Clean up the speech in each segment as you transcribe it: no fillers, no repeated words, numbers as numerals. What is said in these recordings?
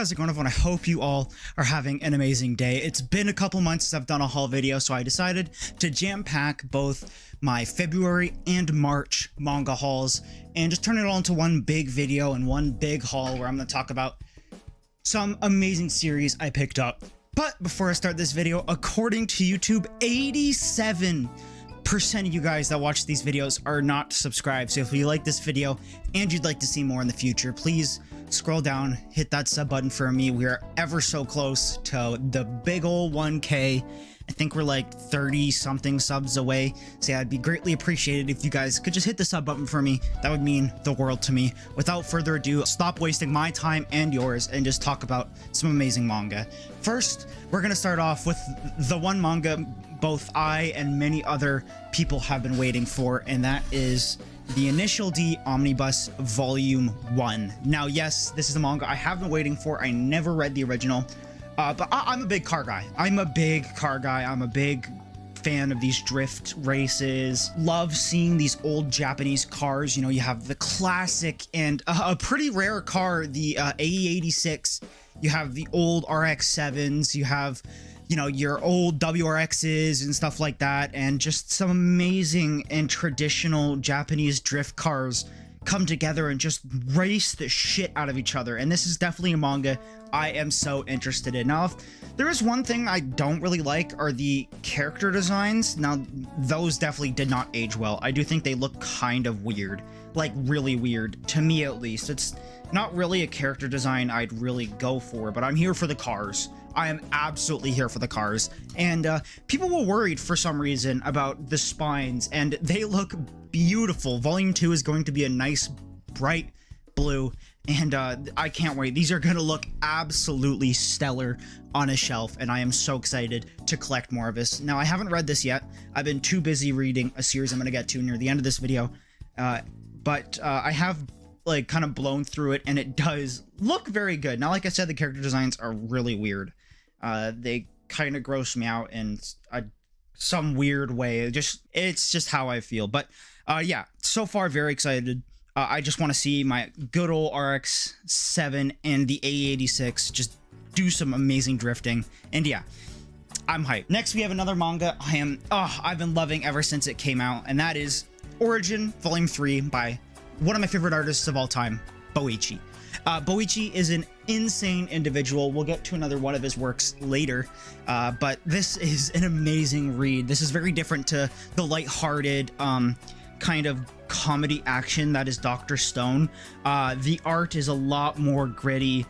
how's it going, everyone? I hope you all are having an amazing day. It's been a couple months since I've done a haul video, so I decided to jam-pack both my February and March manga hauls and just turn it all into one big video and one big haul where I'm going to talk about some amazing series I picked up. But before I start this video, according to YouTube, 87% of you guys that watch these videos are not subscribed. So if you like this video and you'd like to see more in the future, please scroll down, hit that sub button for me. We are ever so close to the big old 1K. I think we're like 30 something subs away. So yeah, it'd be greatly appreciated if you guys could just hit the sub button for me. That would mean the world to me. Without further ado, stop wasting my time and yours and just talk about some amazing manga. First, we're gonna start off with the one manga both I and many other people have been waiting for, and that is the Initial D Omnibus Volume 1. Now, yes, this is a manga I have been waiting for. I never read the original, but I'm a big car guy. I'm a big fan of these drift races. Love seeing these old Japanese cars. You know, you have the classic and a pretty rare car, the AE86. You have the old RX-7s. You have, you know, your old WRXs and stuff like that, and just some amazing and traditional Japanese drift cars come together and just race the shit out of each other. And this is definitely a manga I am so interested in. Now, if there is one thing I don't really like are the character designs. Now, those definitely did not age well. I do think they look kind of weird, like really weird, to me at least. It's not really a character design I'd really go for, but I'm here for the cars. I am absolutely here for the cars. And people were worried for some reason about the spines, and they look beautiful. Volume 2 is going to be a nice bright blue, and I can't wait. These are going to look absolutely stellar on a shelf, and I am so excited to collect more of this. Now, I haven't read this yet. I've been too busy reading a series I'm going to get to near the end of this video, but I have like kind of blown through it, and it does look very good. Now, like I said, the character designs are really weird. They kind of gross me out in some weird way. It's just how I feel. But yeah, so far very excited. I just want to see my good old RX-7 and the AE86 just do some amazing drifting. And yeah, I'm hyped. Next, we have another manga I've been loving ever since it came out, and that is Origin Volume 3 by one of my favorite artists of all time, Boichi. Boichi is an insane individual. We'll get to another one of his works later, but this is an amazing read. This is very different to the lighthearted kind of comedy action that is Dr. Stone. The art is a lot more gritty.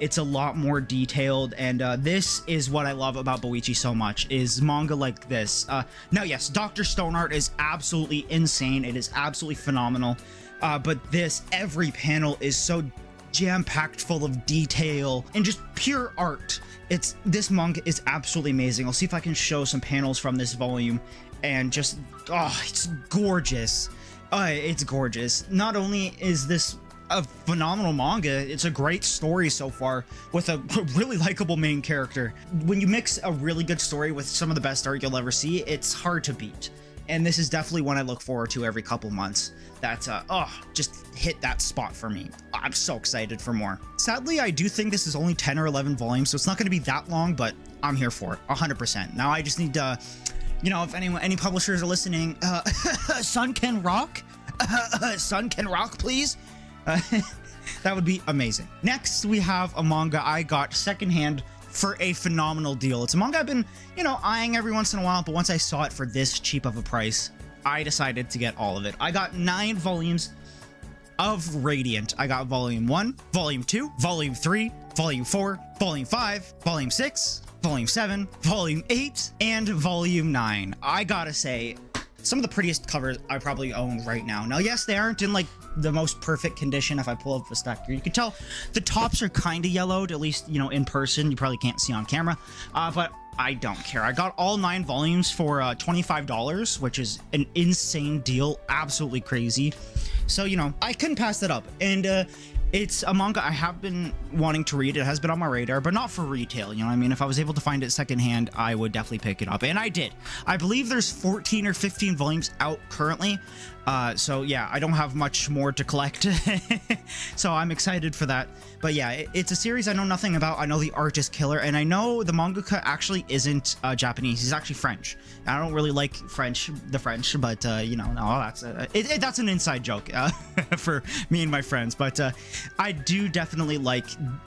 It's a lot more detailed, and this is what I love about Boichi so much, is manga like this. Now, yes, Dr. Stone art is absolutely insane. It is absolutely phenomenal. But every panel is so jam-packed full of detail and just pure art. This manga is absolutely amazing. I'll see if I can show some panels from this volume, and just, it's gorgeous. It's gorgeous. Not only is this a phenomenal manga, it's a great story so far with a really likable main character. When you mix a really good story with some of the best art you'll ever see, it's hard to beat. And this is definitely one I look forward to every couple months. That's, just hit that spot for me. I'm so excited for more. Sadly, I do think this is only 10 or 11 volumes, so it's not going to be that long, but I'm here for it, 100%. Now, I just need to, you know, if any publishers are listening, Sun Can Rock? Sun Can Rock, please? That would be amazing. Next, we have a manga I got secondhand for a phenomenal deal. It's a manga I've been, you know, eyeing every once in a while, but once I saw it for this cheap of a price, I decided to get all of it. I got 9 volumes of Radiant. I got Volume 1, Volume 2, Volume 3, Volume 4, Volume 5, Volume 6, Volume 7, Volume 8, and Volume 9. I gotta say, some of the prettiest covers I probably own right now. Now, yes, they aren't in like the most perfect condition. If I pull up the stack here, you can tell the tops are kind of yellowed, at least, you know, in person. You probably can't see on camera, but I don't care. I got all 9 volumes for $25, which is an insane deal. Absolutely crazy. So, you know, I couldn't pass that up. And it's a manga I have been wanting to read. It has been on my radar, but not for retail. You know what I mean? If I was able to find it secondhand, I would definitely pick it up. And I did. I believe there's 14 or 15 volumes out currently. So yeah, I don't have much more to collect. So I'm excited for that. But But yeah, it's a series I know nothing about. I know the art is killer, and I know the mangaka actually isn't Japanese. He's actually French. I don't really like the French, but you know, no, that's an inside joke for me and my friends. But I do definitely like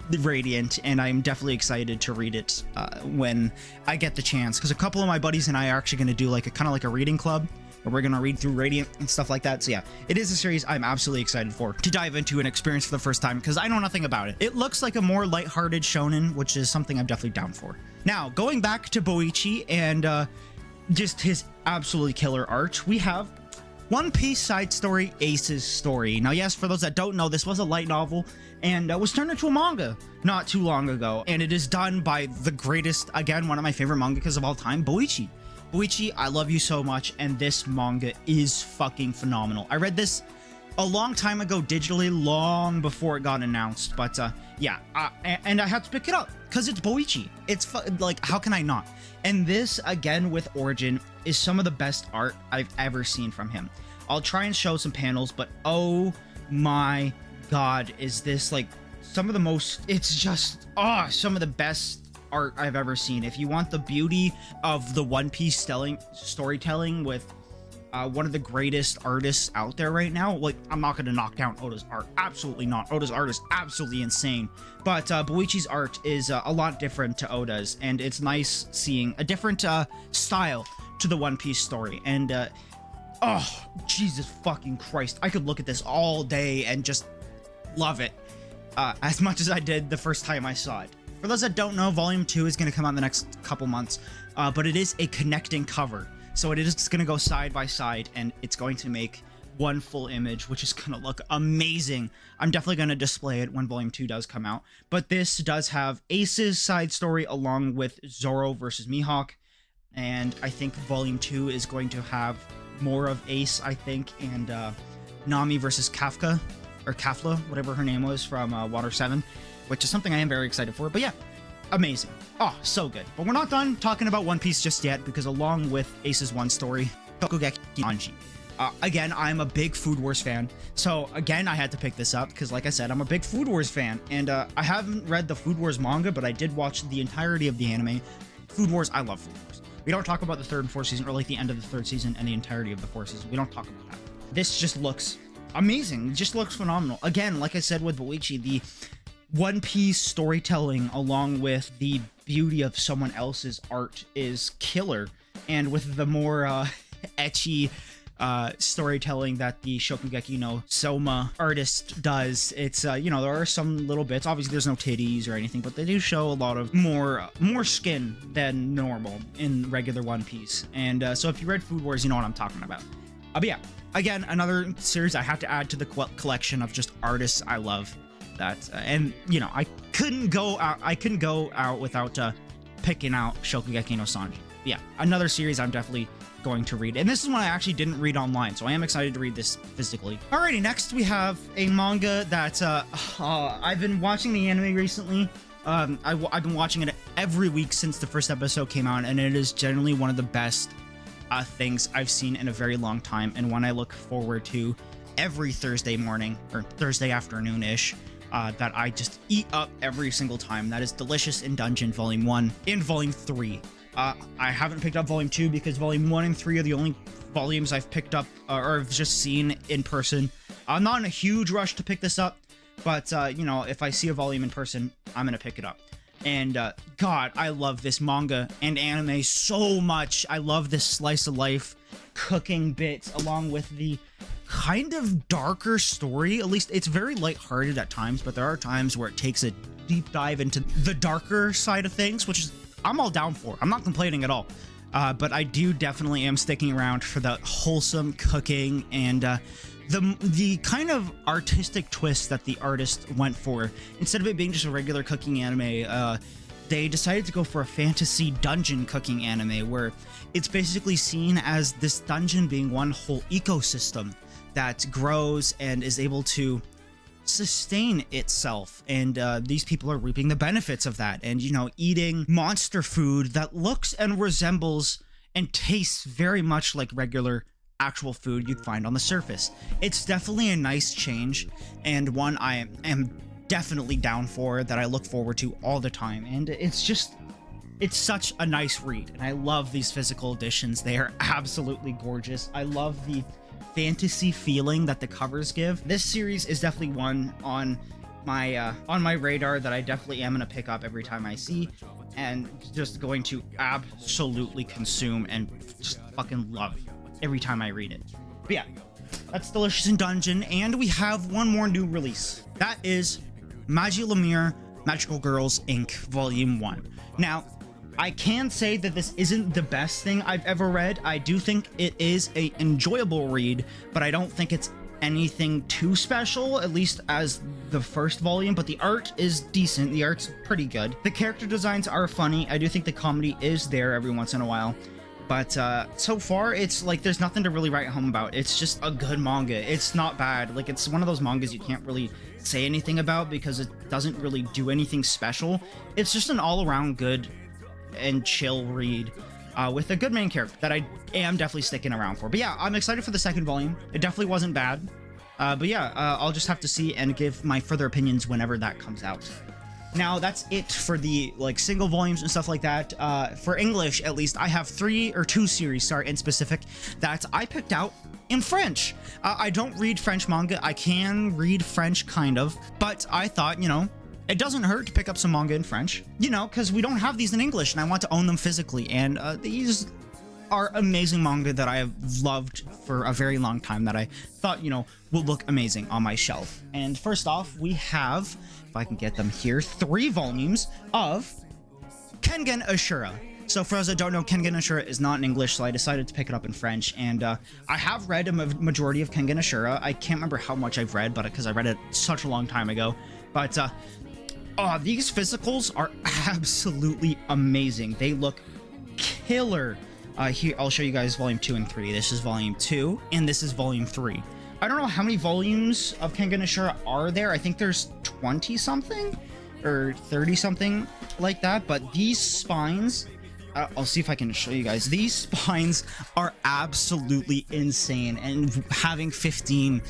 the Radiant, and I'm definitely excited to read it when I get the chance. Because a couple of my buddies and I are actually going to do like a kind of like a reading club, where we're going to read through Radiant and stuff like that. So yeah, it is a series I'm absolutely excited for to dive into and experience for the first time, because I know nothing about it. It looks like a more lighthearted shonen, which is something I'm definitely down for. Now, going back to Boichi and just his absolutely killer art, we have One Piece side story, Ace's Story. Now, yes, for those that don't know, this was a light novel and was turned into a manga not too long ago. And it is done by the greatest, again, one of my favorite mangakas of all time, Boichi. Boichi, I love you so much, and this manga is fucking phenomenal. I read this a long time ago digitally, long before it got announced, but yeah, and I had to pick it up because it's Boichi. It's like, how can I not? And this, again, with Origin, is some of the best art I've ever seen from him. I'll try and show some panels, but oh my god, is this like some of the most, it's just, some of the best art I've ever seen. If you want the beauty of the One Piece storytelling with one of the greatest artists out there right now, like, I'm not going to knock down Oda's art, absolutely not. Oda's art is absolutely insane, but Boichi's art is a lot different to Oda's, and it's nice seeing a different style to the One Piece story. And oh, Jesus fucking Christ, I could look at this all day and just love it as much as I did the first time I saw it. For those that don't know, Volume 2 is going to come out in the next couple months, but it is a connecting cover. So it is going to go side by side, and it's going to make one full image, which is going to look amazing. I'm definitely going to display it when Volume 2 does come out. But this does have Ace's side story along with Zoro versus Mihawk, and I think Volume 2 is going to have more of Ace, I think, and Nami versus Kafka, or Kafla, whatever her name was, from Water 7. Which is something I am very excited for. But yeah, amazing. Oh, so good. But we're not done talking about One Piece just yet, because along with Ace's one story, Shokugeki Anji. Again, I'm a big Food Wars fan. So again, I had to pick this up because, like I said, I'm a big Food Wars fan. And I haven't read the Food Wars manga, but I did watch the entirety of the anime. Food Wars, I love Food Wars. We don't talk about the third and fourth season, or like the end of the third season and the entirety of the fourth season. We don't talk about that. This just looks amazing. It just looks phenomenal. Again, like I said with Boichi, the One Piece storytelling along with the beauty of someone else's art is killer, and with the more ecchi storytelling that the Shokugeki no Soma artist does, it's you know, there are some little bits, obviously there's no titties or anything, but they do show a lot of more skin than normal in regular One Piece. And so if you read Food Wars, you know what I'm talking about. But yeah, again, another series I have to add to the collection of just artists I love. That and you know, I couldn't go out without picking out Shokugeki no Sanji. Yeah, another series I'm definitely going to read, and this is one I actually didn't read online, so I am excited to read this physically. Alrighty, next we have a manga that I've been watching the anime recently. I've been watching it every week since the first episode came out, and it is generally one of the best things I've seen in a very long time, and one I look forward to every Thursday morning or Thursday afternoon-ish. That I just eat up every single time. That is Delicious in Dungeon Volume 1 and Volume 3. I haven't picked up Volume 2 because Volume 1 and 3 are the only volumes I've picked up or have just seen in person. I'm not in a huge rush to pick this up, but you know, if I see a volume in person, I'm gonna pick it up. And God, I love this manga and anime so much. I love this slice of life cooking bits along with the kind of darker story. At least it's very lighthearted at times, but there are times where it takes a deep dive into the darker side of things, which is I'm all down for. I'm not complaining at all. But I do definitely am sticking around for the wholesome cooking and the kind of artistic twist that the artist went for. Instead of it being just a regular cooking anime, they decided to go for a fantasy dungeon cooking anime where it's basically seen as this dungeon being one whole ecosystem that grows and is able to sustain itself, and these people are reaping the benefits of that, and you know, eating monster food that looks and resembles and tastes very much like regular actual food you'd find on the surface. It's definitely a nice change, and one I am definitely down for, that I look forward to all the time. And it's such a nice read, and I love these physical editions. They are absolutely gorgeous. I love the fantasy feeling that the covers give. This series is definitely one on my radar that I definitely am going to pick up every time I see, and just going to absolutely consume and just fucking love every time I read it. But yeah, that's Delicious in Dungeon, and we have one more new release. That is Magie Lemire Magical Girls Inc. Volume 1. Now, I can say that this isn't the best thing I've ever read. I do think it is an enjoyable read, but I don't think it's anything too special, at least as the first volume, but the art is decent. The art's pretty good. The character designs are funny. I do think the comedy is there every once in a while, but so far it's like there's nothing to really write home about. It's just a good manga. It's not bad. Like, it's one of those mangas you can't really say anything about because it doesn't really do anything special. It's just an all-around good and chill read with a good main character that I am definitely sticking around for. But yeah, I'm excited for the second volume. It definitely wasn't bad. But yeah, I'll just have to see and give my further opinions whenever that comes out. Now, that's it for the like single volumes and stuff like that. For English, at least, I have 2 series, in specific, that I picked out in French. I don't read French manga. I can read French, kind of, but I thought, you know, it doesn't hurt to pick up some manga in French, you know, because we don't have these in English, and I want to own them physically. And these are amazing manga that I have loved for a very long time, that I thought, you know, will look amazing on my shelf. And first off, we have, if I can get them here, 3 volumes of Kengan Ashura. So for those that don't know, Kengan Ashura is not in English, so I decided to pick it up in French. And I have read a majority of Kengan Ashura. I can't remember how much I've read, but because I read it such a long time ago. But these physicals are absolutely amazing. They look killer. Here, I'll show you guys volume 2 and 3. This is volume 2, and this is volume 3. I don't know how many volumes of Kengan Ashura are there. I think there's 20-something or 30-something like that. But these spines, I'll see if I can show you guys. These spines are absolutely insane, and having 15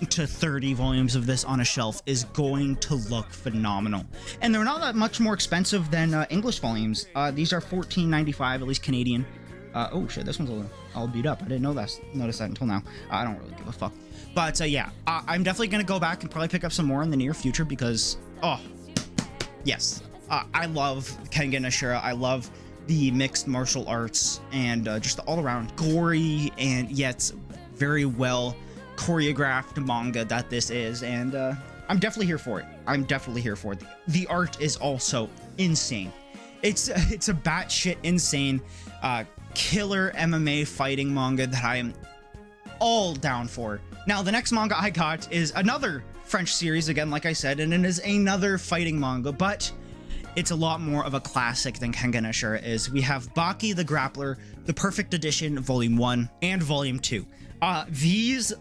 to 30 volumes of this on a shelf is going to look phenomenal. And they're not that much more expensive than English volumes. These are $14.95, at least Canadian. Oh shit, this one's all beat up. I didn't notice that until now. I don't really give a fuck. But yeah, I'm definitely gonna go back and probably pick up some more in the near future because, oh, yes. I love Kengan Ashura. I love the mixed martial arts and just the all-around gory and yet very well choreographed manga that this is, and I'm definitely here for it. I'm definitely here for it. The art is also insane. It's a batshit insane killer MMA fighting manga that I am all down for. Now, the next manga I got is another French series, again, like I said, and it is another fighting manga, but it's a lot more of a classic than Kengan Ashura is. We have Baki the Grappler, the Perfect Edition, Volume 1 and Volume 2. These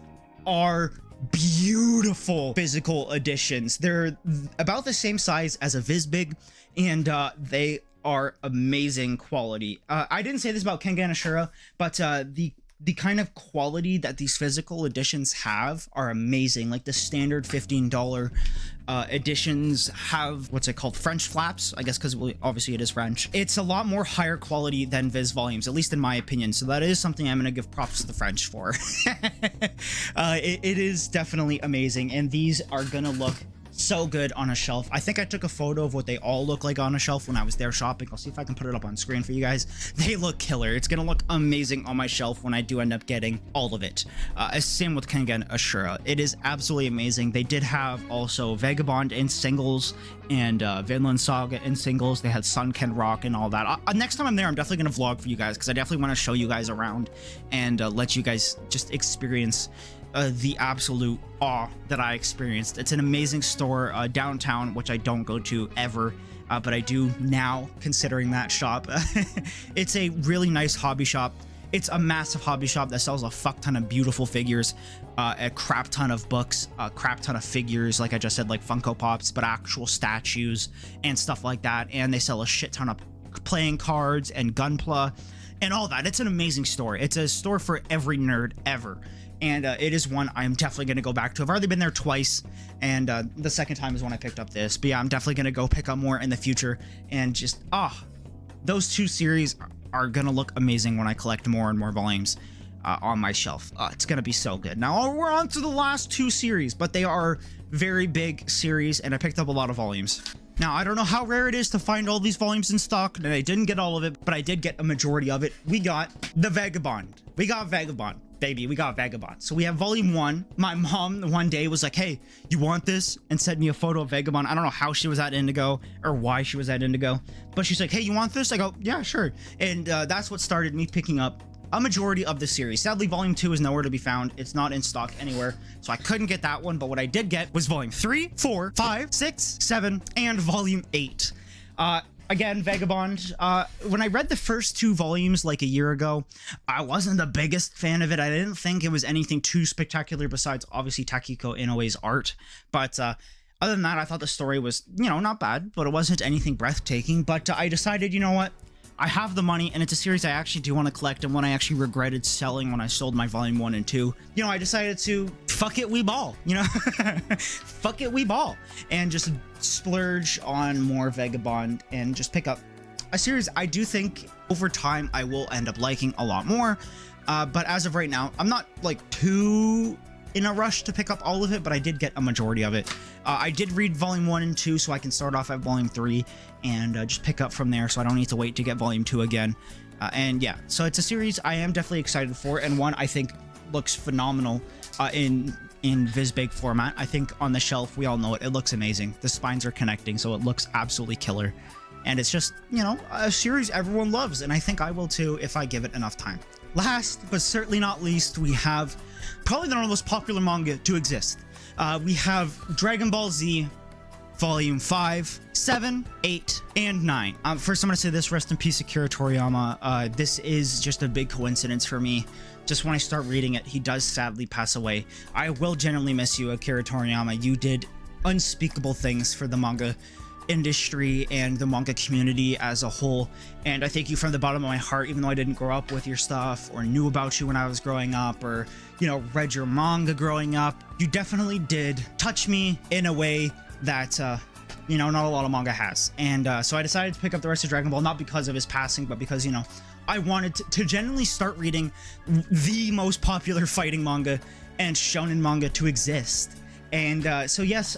are beautiful physical editions. They're about the same size as a Vizbig, and they are amazing quality. I didn't say this about Kengan Ashura, but the kind of quality that these physical editions have are amazing. Like the standard $15 editions have, what's it called, French flaps, I guess, because obviously it is French. It's a lot more higher quality than Viz volumes, at least in my opinion, so that is something I'm going to give props to the French for. It is definitely amazing, and these are going to look so good on a shelf. I think I took a photo of what they all look like on a shelf when I was there shopping. I'll see if I can put it up on screen for you guys. They look killer. It's gonna look amazing on my shelf when I do end up getting all of it. Same with Kengan Ashura. It is absolutely amazing. They did have also Vagabond in singles and Vinland Saga in singles. They had Sunken Rock and all that. Next time I'm there, I'm definitely gonna vlog for you guys because I definitely want to show you guys around and let you guys just experience the absolute awe that I experienced. It's an amazing store downtown, which I don't go to ever, but I do now, considering that shop. It's a really nice hobby shop. It's a massive hobby shop that sells a fuck ton of beautiful figures, a crap ton of books, a crap ton of figures, like I just said, like Funko Pops, but actual statues and stuff like that. And they sell a shit ton of playing cards and Gunpla and all that. It's an amazing store. It's a store for every nerd ever. and it is one I'm definitely going to go back to. I've already been there twice, and the second time is when I picked up this. But yeah, I'm definitely going to go pick up more in the future, and just those two series are going to look amazing when I collect more and more volumes on my shelf. It's going to be so good. Now we're on to the last two series, but they are very big series, and I picked up a lot of volumes. Now, I don't know how rare it is to find all these volumes in stock, and I didn't get all of it, but I did get a majority of it. We got the Vagabond. We got Vagabond, baby. We got Vagabond. So we have volume 1. My mom one day was like, hey, you want this? And sent me a photo of Vagabond. I don't know how she was at Indigo or why she was at Indigo, but she's like, hey, you want this? I go, yeah, sure. And that's what started me picking up a majority of the series. Sadly, volume 2 is nowhere to be found. It's not in stock anywhere, so I couldn't get that one. But what I did get was volume 3, 4, 5, 6, 7, and volume 8. Again, Vagabond. When I read the first 2 volumes like a year ago, I wasn't the biggest fan of it. I didn't think it was anything too spectacular besides obviously Takiko Inoue's art. But other than that, I thought the story was, you know, not bad, but it wasn't anything breathtaking. But I decided, you know what? I have the money, and it's a series I actually do want to collect, and one I actually regretted selling when I sold my volume 1 and 2. You know, I decided to fuck it, we ball, you know? Fuck it, we ball. And just splurge on more Vagabond and just pick up a series I do think over time I will end up liking a lot more. But as of right now, I'm not like too in a rush to pick up all of it, but I did get a majority of it. I did read volume 1 and 2, so I can start off at volume 3 and just pick up from there, so I don't need to wait to get volume 2 again. And yeah, so it's a series I am definitely excited for, and one I think looks phenomenal in Vizbig format. I think on the shelf, we all know it. It looks amazing. The spines are connecting, so it looks absolutely killer. And it's just, you know, a series everyone loves, and I think I will too if I give it enough time. Last, but certainly not least, we have probably the most popular manga to exist. We have Dragon Ball Z Volume 5, 7, 8, and 9. First, I'm going to say this, rest in peace, Akira Toriyama. This is just a big coincidence for me. Just when I start reading it, he does sadly pass away. I will genuinely miss you, Akira Toriyama. You did unspeakable things for the manga industry and the manga community as a whole, and I thank you from the bottom of my heart, even though I didn't grow up with your stuff or knew about you when I was growing up, or, you know, read your manga growing up. You definitely did touch me in a way that you know, not a lot of manga has. And so I decided to pick up the rest of Dragon Ball, not because of his passing, but because, you know, I wanted to genuinely start reading the most popular fighting manga and shonen manga to exist. And so yes,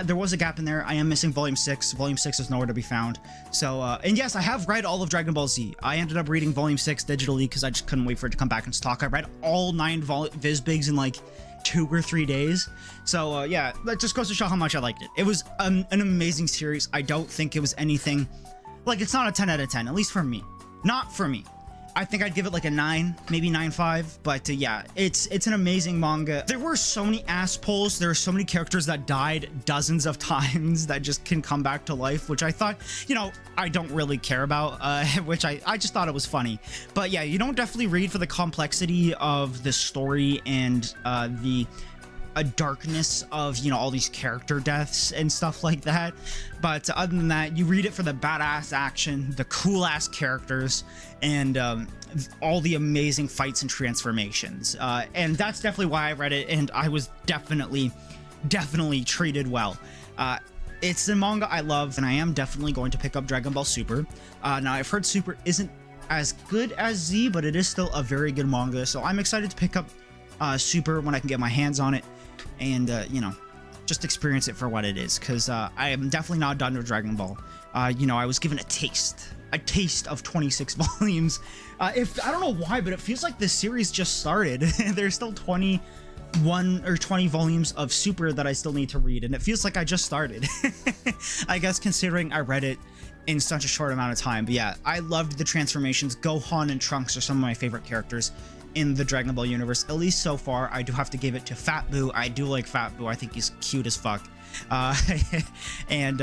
there was a gap in there. I am missing volume 6. Volume 6 is nowhere to be found. So, and yes, I have read all of Dragon Ball Z. I ended up reading volume 6 digitally because I just couldn't wait for it to come back in stock. I read all 9 Vizbigs in like 2 or 3 days. So, yeah, that just goes to show how much I liked it. It was an amazing series. I don't think it was anything, like, it's not a 10 out of 10, at least for me. Not for me. I think I'd give it like a 9, maybe 9.5, but yeah, it's an amazing manga. There were so many ass pulls. There are so many characters that died dozens of times that just can come back to life, which I thought, you know, I don't really care about, which I just thought it was funny. But yeah, you don't definitely read for the complexity of the story and the darkness of, you know, all these character deaths and stuff like that. But other than that, you read it for the badass action, the cool ass characters, and all the amazing fights and transformations. And that's definitely why I read it, and I was definitely treated well. It's a manga I love, and I am definitely going to pick up Dragon Ball Super. Now, I've heard Super isn't as good as Z, but it is still a very good manga, so I'm excited to pick up Super when I can get my hands on it, and you know, just experience it for what it is, because I am definitely not done with Dragon Ball. You know, I was given a taste of 26 volumes. If I don't know why, but it feels like this series just started. There's still 21 or 20 volumes of Super that I still need to read, and it feels like I just started. I guess considering I read it in such a short amount of time. But yeah, I loved the transformations. Gohan and Trunks are some of my favorite characters in the Dragon Ball universe, at least so far. I do have to give it to Fat Boo. I do like Fat Boo. I think he's cute as fuck. And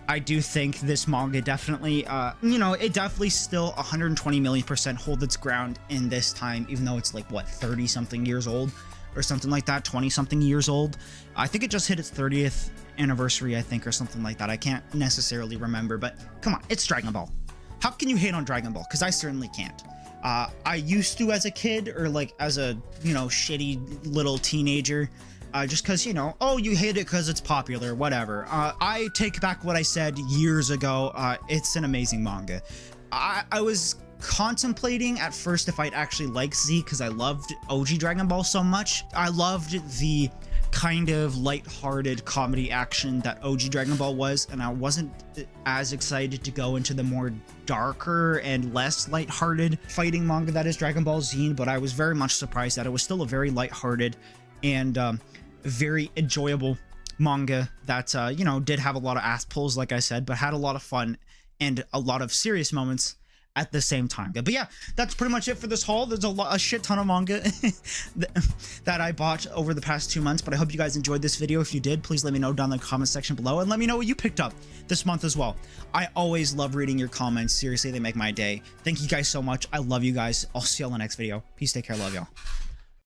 I do think this manga definitely, you know, it definitely still 120 million% hold its ground in this time, even though it's like, what, 30 something years old or something like that, 20 something years old. I think it just hit its 30th anniversary, I think, or something like that. I can't necessarily remember, but come on, it's Dragon Ball. How can you hate on Dragon Ball? Because I certainly can't. I used to as a kid, or like as a, you know, shitty little teenager, just because, you know, oh, you hate it because it's popular, whatever. I take back what I said years ago. It's an amazing manga. I was contemplating at first if I'd actually like Z, because I loved OG Dragon Ball so much. I loved the kind of light-hearted comedy action that OG Dragon Ball was, and I wasn't as excited to go into the more darker and less light-hearted fighting manga that is Dragon Ball Z, but I was very much surprised that it was still a very light-hearted and very enjoyable manga that, you know, did have a lot of ass pulls, like I said, but had a lot of fun and a lot of serious moments at the same time. But yeah, that's pretty much it for this haul. There's a shit ton of manga that I bought over the past 2 months, but I hope you guys enjoyed this video. If you did, please let me know down in the comment section below, and let me know what you picked up this month as well. I always love reading your comments. Seriously, they make my day. Thank you guys so much. I love you guys. I'll see you all in the next video. Peace, take care, love y'all.